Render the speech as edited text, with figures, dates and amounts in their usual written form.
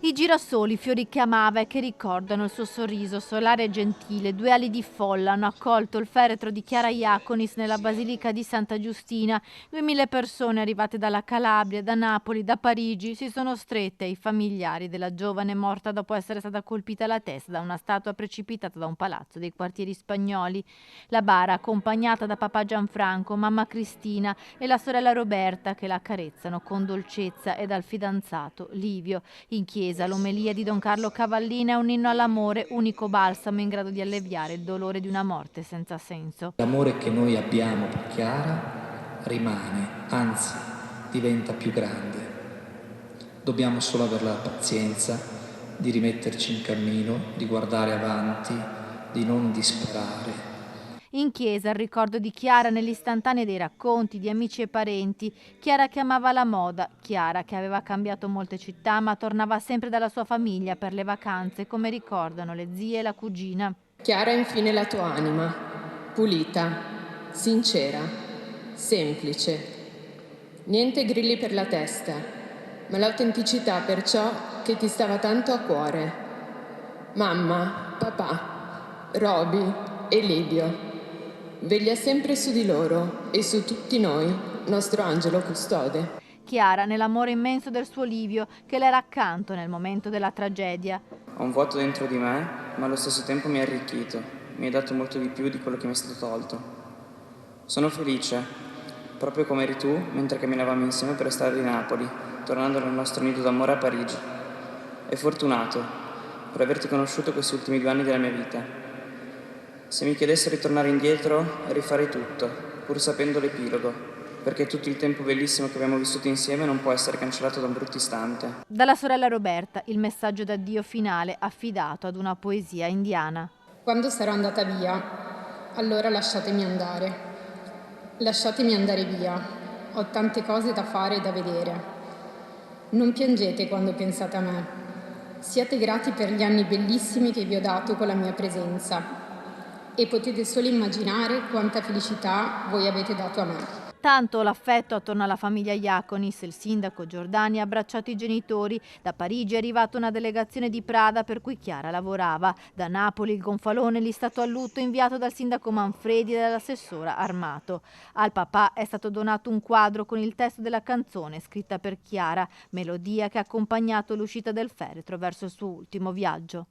I girasoli, fiori che amava e che ricordano il suo sorriso solare e gentile, due ali di folla hanno accolto il feretro di Chiara Iaconis nella Basilica di Santa Giustina. 2000 persone arrivate dalla Calabria, da Napoli, da Parigi si sono strette ai familiari della giovane morta dopo essere stata colpita alla testa da una statua precipitata da un palazzo dei quartieri spagnoli. La bara, accompagnata da papà Gianfranco, mamma Cristina e la sorella Roberta, che la accarezzano con dolcezza, e dal fidanzato Livio. In chiesa l'omelia di Don Carlo Cavallina è un inno all'amore, unico balsamo in grado di alleviare il dolore di una morte senza senso. L'amore che noi abbiamo per Chiara rimane, anzi diventa più grande. Dobbiamo solo avere la pazienza di rimetterci in cammino, di guardare avanti, di non disperare. In chiesa il ricordo di Chiara negli istantanei dei racconti di amici e parenti. Chiara che amava la moda, Chiara che aveva cambiato molte città ma tornava sempre dalla sua famiglia per le vacanze, come ricordano le zie e la cugina. Chiara infine la tua anima, pulita, sincera, semplice. Niente grilli per la testa, ma l'autenticità perciò che ti stava tanto a cuore. Mamma, papà, Roby e Livio. Veglia sempre su di loro e su tutti noi, nostro angelo custode. Chiara nell'amore immenso del suo Livio, che le era accanto nel momento della tragedia. Ho un vuoto dentro di me, ma allo stesso tempo mi ha arricchito. Mi ha dato molto di più di quello che mi è stato tolto. Sono felice, proprio come eri tu, mentre camminavamo insieme per strade di Napoli, tornando nel nostro nido d'amore a Parigi. E fortunato per averti conosciuto questi ultimi 2 anni della mia vita. Se mi chiedesse di tornare indietro, rifarei tutto, pur sapendo l'epilogo, perché tutto il tempo bellissimo che abbiamo vissuto insieme non può essere cancellato da un brutto istante. Dalla sorella Roberta il messaggio d'addio finale affidato ad una poesia indiana. Quando sarò andata via, allora lasciatemi andare. Lasciatemi andare via. Ho tante cose da fare e da vedere. Non piangete quando pensate a me. Siate grati per gli anni bellissimi che vi ho dato con la mia presenza. E potete solo immaginare quanta felicità voi avete dato a me. Tanto l'affetto attorno alla famiglia Iaconis, il sindaco Giordani ha abbracciato i genitori. Da Parigi è arrivata una delegazione di Prada per cui Chiara lavorava. Da Napoli il gonfalone listato a lutto inviato dal sindaco Manfredi e dall'assessora Armato. Al papà è stato donato un quadro con il testo della canzone scritta per Chiara, melodia che ha accompagnato l'uscita del feretro verso il suo ultimo viaggio.